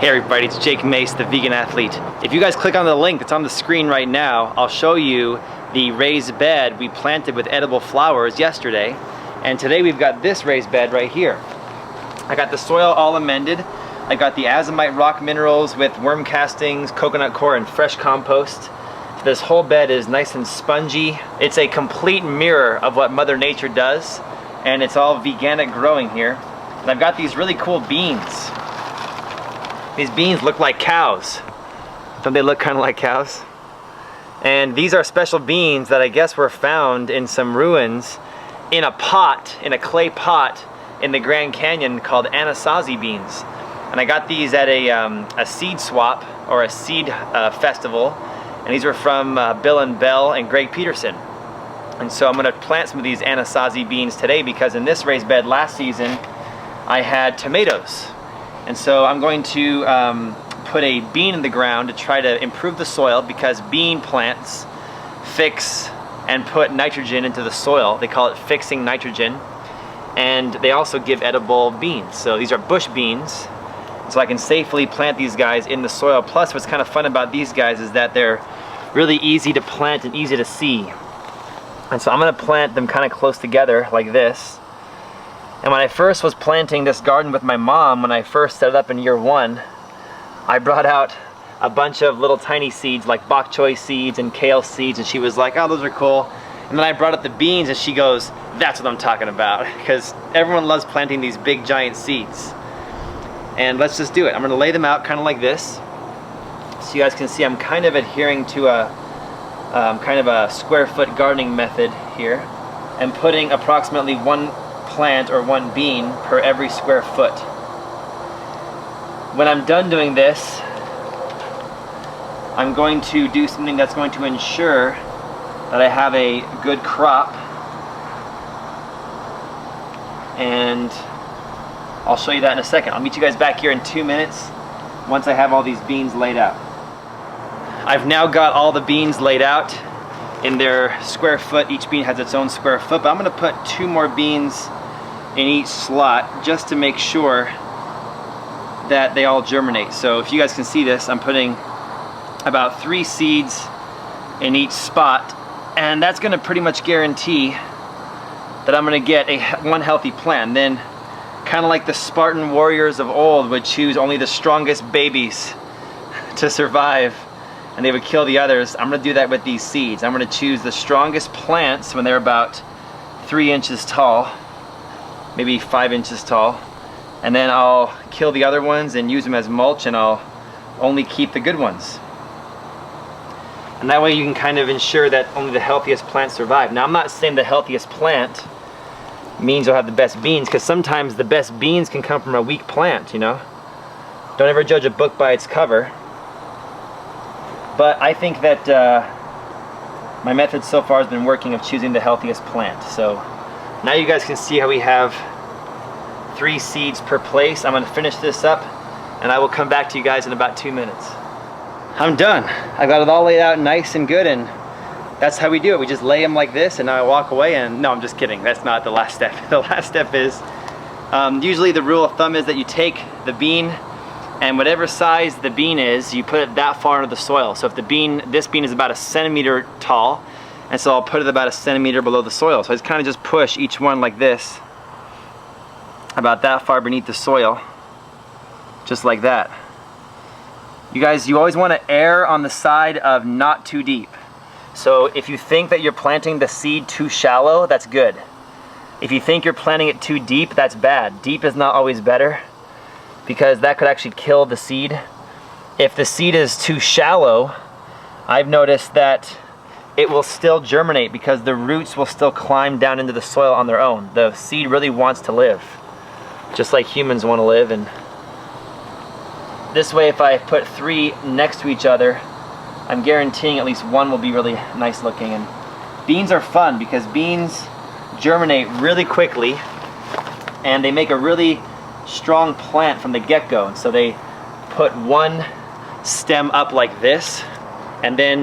Hey everybody, it's Jake Mace, the Vegan Athlete. If you guys click on the link that's on the screen right now, I'll show you the raised bed we planted with edible flowers yesterday. And today we've got this raised bed right here. I got the soil all amended. I got the azomite rock minerals with worm castings, coconut coir, and fresh compost. So this whole bed is nice and spongy. It's a complete mirror of what Mother Nature does, and it's all veganic growing here. And I've got these really cool beans. These beans look like cows. Don't they look kind of like cows? And these are special beans that I guess were found in some ruins in a pot, in a clay pot in the Grand Canyon called Anasazi beans. And I got these at a seed swap or a seed festival. And these were from Bill and Bell and Greg Peterson. And so I'm gonna plant some of these Anasazi beans today because in this raised bed last season, I had tomatoes. And so I'm going to put a bean in the ground to try to improve the soil because bean plants fix and put nitrogen into the soil. They call it fixing nitrogen. And they also give edible beans. So these are bush beans. So I can safely plant these guys in the soil. Plus what's kind of fun about these guys is that they're really easy to plant and easy to see. And so I'm gonna plant them kind of close together like this. And when I first was planting this garden with my mom, when I first set it up in year one, I brought out a bunch of little tiny seeds like bok choy seeds and kale seeds, and she was like, oh, those are cool. And then I brought up the beans and she goes, that's what I'm talking about. Because everyone loves planting these big giant seeds. And let's just do it. I'm gonna lay them out kind of like this. So you guys can see I'm kind of adhering to a kind of a square foot gardening method here. And putting approximately one plant or one bean per every square foot. When I'm done doing this, I'm going to do something that's going to ensure that I have a good crop, and I'll show you that in a second. I'll meet you guys back here in 2 minutes once I have all these beans laid out. I've now got all the beans laid out in their square foot. Each bean has its own square foot, but I'm gonna put 2 more beans in each slot just to make sure that they all germinate. So if you guys can see this, I'm putting about 3 seeds in each spot, and that's gonna pretty much guarantee that I'm gonna get one healthy plant. Then, kind of like the Spartan warriors of old would choose only the strongest babies to survive, and they would kill the others, I'm gonna do that with these seeds. I'm gonna choose the strongest plants when they're about 3 inches tall, maybe 5 inches tall, and then I'll kill the other ones and use them as mulch, and I'll only keep the good ones. And that way you can kind of ensure that only the healthiest plants survive. Now I'm not saying the healthiest plant means you'll have the best beans, because sometimes the best beans can come from a weak plant, you know? Don't ever judge a book by its cover. But I think that my method so far has been working of choosing the healthiest plant. So now you guys can see how we have 3 seeds per place. I'm gonna finish this up and I will come back to you guys in about 2 minutes. I'm done. I got it all laid out nice and good, and that's how we do it. We just lay them like this and now I walk away, and no, I'm just kidding. That's not the last step. The last step is, usually the rule of thumb is that you take the bean, and whatever size the bean is, you put it that far into the soil. So if this bean is about 1 centimeter tall, and so I'll put it about 1 centimeter below the soil. So I just kind of just push each one like this, about that far beneath the soil, just like that. You guys, you always want to err on the side of not too deep. So if you think that you're planting the seed too shallow, that's good. If you think you're planting it too deep, that's bad. Deep is not always better, because that could actually kill the seed. If the seed is too shallow, I've noticed that it will still germinate because the roots will still climb down into the soil on their own. The seed really wants to live, just like humans want to live. And this way, if I put 3 next to each other, I'm guaranteeing at least one will be really nice looking. And beans are fun because beans germinate really quickly, and they make a really strong plant from the get-go. And so they put one stem up like this, and then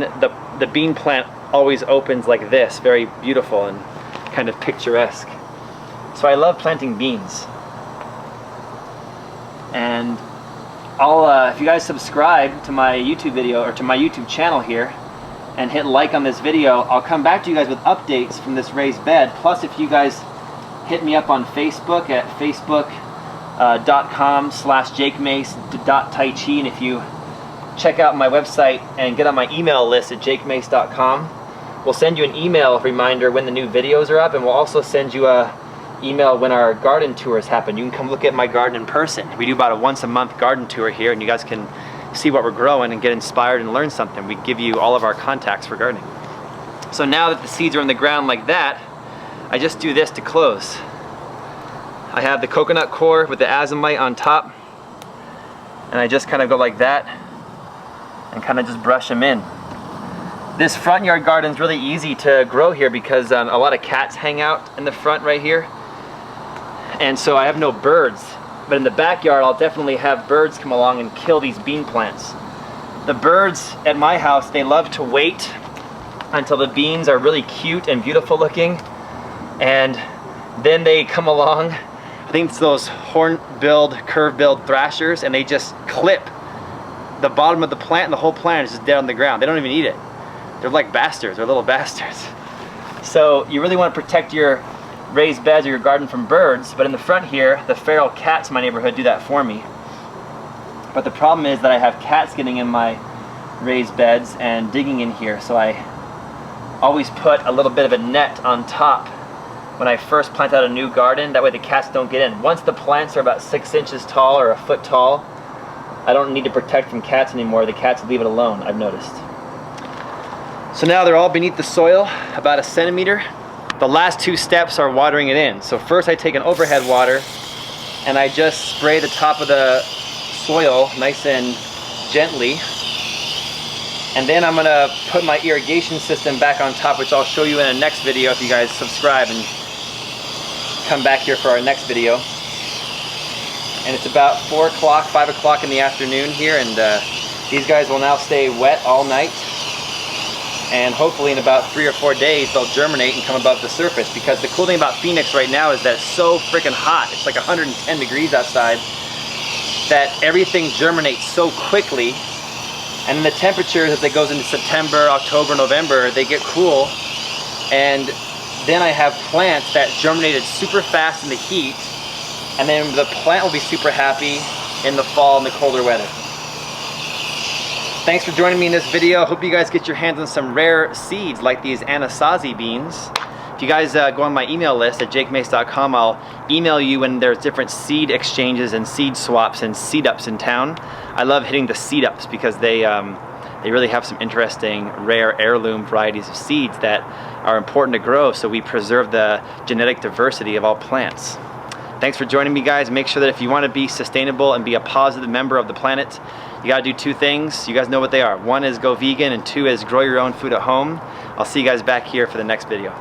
the bean plant always opens like this, very beautiful and kind of picturesque. So I love planting beans. And if you guys subscribe to my YouTube video or to my YouTube channel here and hit like on this video, I'll come back to you guys with updates from this raised bed. Plus, if you guys hit me up on Facebook at facebook.com/jakemace.taichi, and if you check out my website and get on my email list at jakemace.com, we'll send you an email reminder when the new videos are up, and we'll also send you a email when our garden tours happen. You can come look at my garden in person. We do about a once a month garden tour here, and you guys can see what we're growing and get inspired and learn something. We give you all of our contacts for gardening. So now that the seeds are in the ground like that, I just do this to close. I have the coconut core with the azomite on top, and I just kind of go like that and kind of just brush them in. This front yard garden is really easy to grow here because a lot of cats hang out in the front right here, and so I have no birds. But in the backyard, I'll definitely have birds come along and kill these bean plants. The birds at my house, they love to wait until the beans are really cute and beautiful looking, and then they come along. I think it's those horn-billed, curve-billed thrashers, and they just clip the bottom of the plant, and the whole plant is just dead on the ground. They don't even eat it. They're like bastards. They're little bastards. So you really want to protect your raised beds or your garden from birds, but in the front here, the feral cats in my neighborhood do that for me. But the problem is that I have cats getting in my raised beds and digging in here, so I always put a little bit of a net on top when I first plant out a new garden. That way the cats don't get in. Once the plants are about 6 inches tall or a foot tall, I don't need to protect from cats anymore. The cats leave it alone, I've noticed. So now they're all beneath the soil, about 1 centimeter. The last 2 steps are watering it in. So first I take an overhead water and I just spray the top of the soil nice and gently. And then I'm gonna put my irrigation system back on top, which I'll show you in a next video if you guys subscribe and come back here for our next video. And it's about 4 o'clock, 5 o'clock in the afternoon here, and these guys will now stay wet all night. And hopefully in about 3 or 4 days they'll germinate and come above the surface, because the cool thing about Phoenix right now is that it's so freaking hot. It's like 110 degrees outside, that everything germinates so quickly. And then the temperatures, as it goes into September, October, November, they get cool, and then I have plants that germinated super fast in the heat, and then the plant will be super happy in the fall and the colder weather. Thanks for joining me in this video. I hope you guys get your hands on some rare seeds like these Anasazi beans. If you guys go on my email list at jakemace.com, I'll email you when there's different seed exchanges and seed swaps and seed ups in town. I love hitting the seed ups because they really have some interesting rare heirloom varieties of seeds that are important to grow, so we preserve the genetic diversity of all plants. Thanks for joining me, guys. Make sure that if you want to be sustainable and be a positive member of the planet, you got to do 2 things. You guys know what they are. 1 is go vegan, and 2 is grow your own food at home. I'll see you guys back here for the next video.